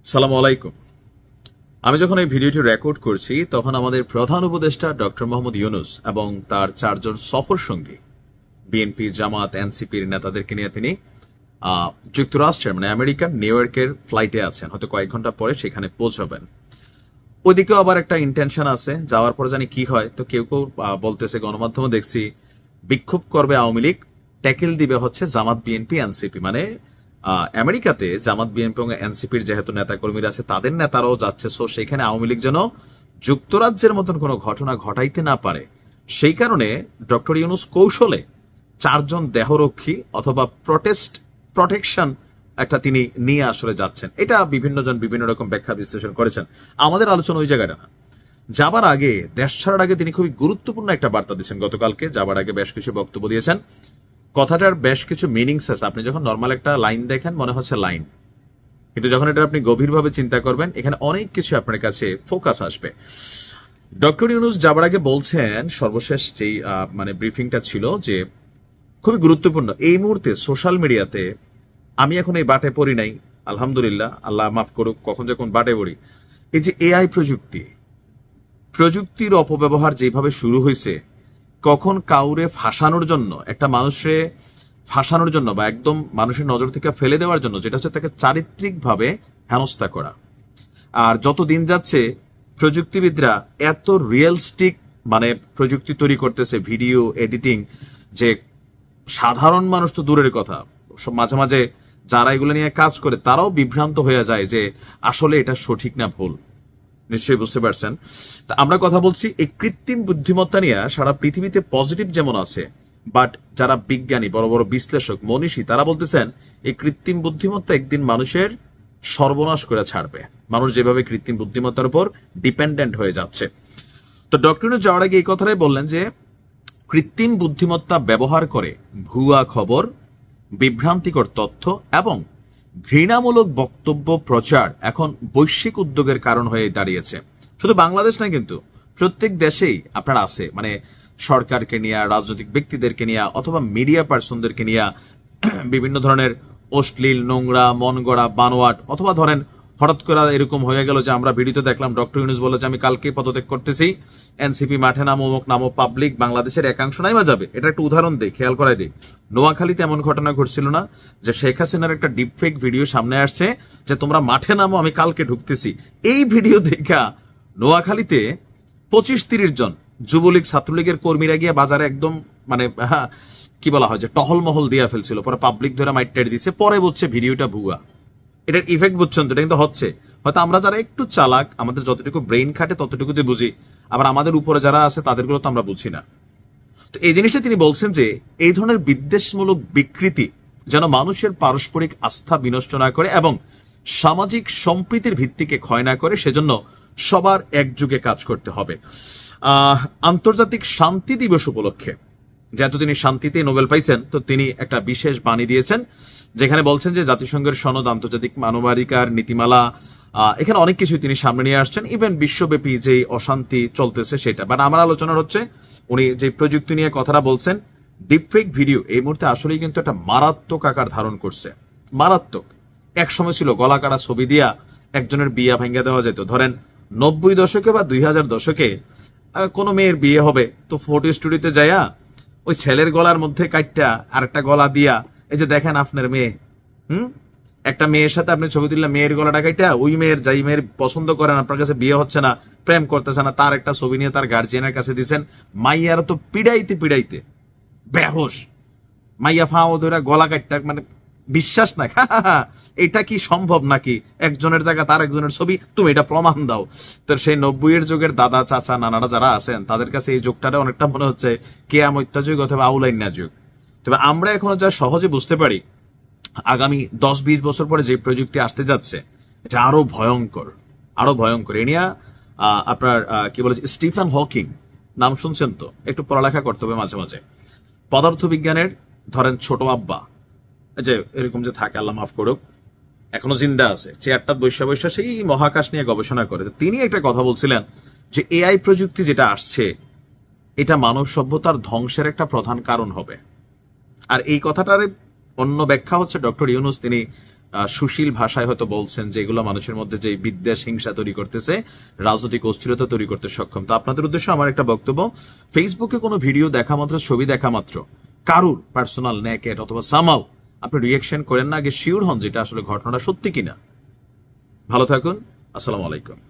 সালামু আলাইকুম। আমি যখন এই ভিডিওটি রেকর্ড করছি তখন আমাদের প্রধান উপদেষ্টা ডক্টর মোহাম্মদ ইউনূস এবং তার 4 জন সফর সঙ্গী বিএনপি, জামাত, এনসিপির নেতাদেরকে নিয়ে তিনি যুক্তরাষ্ট্রের মানে আমেরিকার নিউ ইয়র্কের ফ্লাইটে আছেন। হয়তো কয়েক ঘন্টা পরে সেখানে পৌঁছাবেন। ওইদিকেও আবার একটা ইন্টেনশন আছে, যাওয়ার পরে জানি কি হয়। তো কেউ কেউ বলতেছে, গণমাধ্যমে দেখছি বিক্ষোভ করবে আওয়ামী লীগ, ট্যাকেল দিবে হচ্ছে জামাত, বিএনপি, এনসিপি। মানে আমেরিকাতে জামাত, বিএনপি এবং এনসিপির যেহেতু নেতাকর্মীরা আছে তাদের নেতারাও যাচ্ছে, সো সেখানে আওয়ামী লীগ যেন যুক্তরাজ্যের মতন কোনো ঘটনা ঘটাইতে না পারে, সেই কারণে ডক্টর ইউনূস কৌশলে 4 জন দেহরক্ষী অথবা প্রটেকশন একটা তিনি নিয়ে আসলে যাচ্ছেন। এটা বিভিন্ন জন বিভিন্ন রকম ব্যাখ্যা বিশ্লেষণ করেছেন। আমাদের আলোচনা ওই জায়গাটা না। যাবার আগে, দেশ ছাড়ার আগে তিনি খুবই গুরুত্বপূর্ণ একটা বার্তা দিয়েছেন গতকালকে। যাবার আগে বেশ কিছু বক্তব্য দিয়েছেন। কথাটার বেশ কিছু মিনিংস আছে। আপনি যখন নর্মাল একটা লাইন দেখেন মনে হচ্ছে লাইন, কিন্তু যখন এটা আপনি গভীরভাবে চিন্তা করবেন এখানে অনেক কিছু আপনার কাছে ফোকাস আসবে। ডক্টর ইউনূস যাবার আগে বলছেন, সর্বশেষ যেই মানে ব্রিফিংটা ছিল, যে খুবই গুরুত্বপূর্ণ এই মুহূর্তে সোশ্যাল মিডিয়াতে আমি এখন এই বাটে পড়ি নাই, আলহামদুলিল্লাহ, আল্লাহ মাফ করুক, কখন যখন বাটে পড়ি। এই যে এআই প্রযুক্তির অপব্যবহার যেভাবে শুরু হয়েছে, কখন কাউরে ফাঁসানোর জন্য, একটা মানুষে ফাঁসানোর জন্য বা একদম মানুষের নজর থেকে ফেলে দেওয়ার জন্য, যেটা হচ্ছে তাকে চারিত্রিকভাবে হেনস্থা করা। আর যত দিন যাচ্ছে প্রযুক্তিবিদরা এত রিয়েলিস্টিক মানে প্রযুক্তি তৈরি করতেছে, ভিডিও এডিটিং, যে সাধারণ মানুষ তো দূরের কথা, মাঝে মাঝে যারা এগুলো নিয়ে কাজ করে তারাও বিভ্রান্ত হয়ে যায় যে আসলে এটা সঠিক না ভুল। নিশ্চয়ই বুঝতে পারছেন। তা আমরা কথা বলছি এই কৃত্রিম বুদ্ধিমত্তা নিয়ে সারা পৃথিবীতে পজিটিভ যেমন আছে, বাট যারা বিজ্ঞানী, বড় বড় বিশ্লেষক, মনীষী, তারা বলতেছেন এই কৃত্রিম বুদ্ধিমত্তা একদিন মানুষের সর্বনাশ করে ছাড়বে। মানুষ যেভাবে কৃত্রিম বুদ্ধিমত্তার উপর ডিপেন্ডেন্ট হয়ে যাচ্ছে। তো ডক্টর ইউনূস যাওয়ার আগে এই কথাটাই বললেন যে কৃত্রিম বুদ্ধিমত্তা ব্যবহার করে ভুয়া খবর, বিভ্রান্তিকর তথ্য এবং ঘৃণামূলক বক্তব্য প্রচার এখন বৈশ্বিক উদ্যোগের কারণ হয়ে দাঁড়িয়েছে। শুধু বাংলাদেশ না, কিন্তু প্রত্যেক দেশেই আপনার আছে, মানে সরকারকে নিয়ে, রাজনৈতিক ব্যক্তিদেরকে নিয়ে অথবা মিডিয়া পার্সনদেরকে নিয়ে বিভিন্ন ধরনের অশ্লীল, নোংরা, মন গড়া, বানোয়াট, অথবা ধরেন হঠাৎ করে এরকম হয়ে গেল যে আমরা ভিডিওতে দেখলাম ডক্টর ইউনূস বলে যে আমি কালকে পদত্যাগ করতেছি, এনসিপি মাঠে নামো, অমুক নামো, পাবলিক বাংলাদেশের একাংশ নাইমা যাবে। এটা একটা উদাহরণ দেই, খেয়াল করাই দিই। নোয়াখালীতে এমন ঘটনা ঘটছিল না যে শেখ হাসিনার একটা ডিপফেক ভিডিও সামনে আসছে যে তোমরা মাঠে নামো, আমি কালকে ঢুকতেছি। এই ভিডিও দেখা নোয়াখালীতে 25-30 জন যুবলীগ, ছাত্রলীগের কর্মীরা গিয়ে বাজারে একদম মানে কি বলা হয় যে টহল মহল দিয়া ফেলছিল। পরে পাবলিক ধরে মাইট দিছে, পরে বুঝছে ভিডিওটা ভুয়া। এটার ইফেক্ট বুঝছেন তো? এটা কিন্তু হচ্ছে। হয়তো আমরা যারা একটু চালাক, আমাদের যতটুকু ব্রেইন খাটে ততটুকুতে বুঝি, আবার আমাদের উপরে যারা আছে তাদেরগুলো তো আমরা বুঝি না। তো এই জিনিসটা তিনি বলছেন যে এই ধরনের বিদ্বেষমূলক বিকৃতি যেন মানুষের পারস্পরিক আস্থা বিনষ্ট না করে এবং সামাজিক সম্প্রীতির ভিত্তিকে ক্ষয় না করে, সেজন্য সবার একযোগে কাজ করতে হবে। আন্তর্জাতিক শান্তি দিবস উপলক্ষে, যেহেতু তিনি শান্তিতে নোবেল পাইছেন, তো তিনি একটা বিশেষ বাণী দিয়েছেন, যেখানে বলছেন যে জাতিসংঘের সনদ, আন্তর্জাতিক মানবাধিকার নীতিমালা, এখানে অনেক কিছু তিনি সামনে নিয়ে আসছেন, ইভেন বিশ্বব্যাপী যে অশান্তি চলতেছে সেটা। বাট আমার আলোচনা হচ্ছে উনি যে প্রযুক্তি নিয়ে কথাটা বলছেন, ডিপফেক ভিডিও এই মুহূর্তে আসলেই কিন্তু একটা মারাত্মক আকার ধারণ করছে। মারাত্মক। এক সময় ছিল গলা কাটা ছবি দিয়া একজনের বিয়ে ভেঙে দেওয়া যেত। ধরেন 90 দশকে বা 2000 দশকে কোনো মেয়ের বিয়ে হবে তো ফটো স্টুডিওতে যাইয়া ওই ছেলের গলার মধ্যে কাটটা আর একটা গলা দিয়া, এই যে দেখেন আপনার মেয়ে, একটা মেয়ের সাথে আপনি ছবি তুললে মেয়ের গলাটা কাইটা, ওই মেয়ের, যাই মেয়ের পছন্দ করেন, আপনার কাছে বিয়ে হচ্ছে না, প্রেম করতেছে না, তার একটা ছবি নিয়ে তার গার্জিয়ানের কাছে দিচ্ছেন। মাইয়ার তো পিড়াইতে পিড়াইতে বেহোশ, মাইয়া ফাও ধরে গলা কাটটা, মানে বিশ্বাস না। এটা কি সম্ভব নাকি? একজনের জায়গা তার একজনের ছবি, তুমি এটা প্রমাণ দাও। তো সেই 90-এর যুগের দাদা, চাচা, নানারা যারা আছেন তাদের কাছে এই যুগটা অনেকটা মনে হচ্ছে কেয়ামত যুগ অথবা আউলাইন্না যুগ। তবে আমরা এখনো যা সহজে বুঝতে পারি, আগামী 10-20 বছর পরে যে প্রযুক্তি আসতে যাচ্ছে এটা আরো ভয়ঙ্কর, আরো ভয়ঙ্কর। এ নিয়ে আপনার কি বলে, স্টিফেন হকিং নাম শুনছেন তো? একটু পড়ালেখা করতে হবে মাঝে মাঝে। পদার্থ বিজ্ঞানের ধরেন ছোট আব্বা, যে এরকম যে থাকে, আল্লাহ মাফ করুক, এখনো জিন্দা আছে, চেয়ারটা বৈশা বৈশা সেই মহাকাশ নিয়ে গবেষণা করে। তিনি একটা কথা বলছিলেন যে এআই প্রযুক্তি যেটা আসছে এটা মানব সভ্যতার ধ্বংসের একটা প্রধান কারণ হবে। আর এই কথাটার অন্য ব্যাখ্যা হচ্ছে ডক্টর ইউনূস তিনি সুশীল ভাষায় হয়তো বলছেন যে এগুলো মানুষের মধ্যে যে বিদ্বেষ হিংসা তৈরি করতেছে, রাজনৈতিক অস্থিরতা তৈরি করতে সক্ষম। তো আপনাদের উদ্দেশ্যে আমার একটা বক্তব্য, ফেসবুকে কোনো ভিডিও দেখা মাত্র, ছবি দেখা মাত্র কারুর পার্সোনাল নেকেট অথবা সামাও আপনি রিয়েকশন করেন না, আগে শিওর হন যেটা আসলে ঘটনাটা সত্যি কিনা। ভালো থাকুন, আসসালামু আলাইকুম।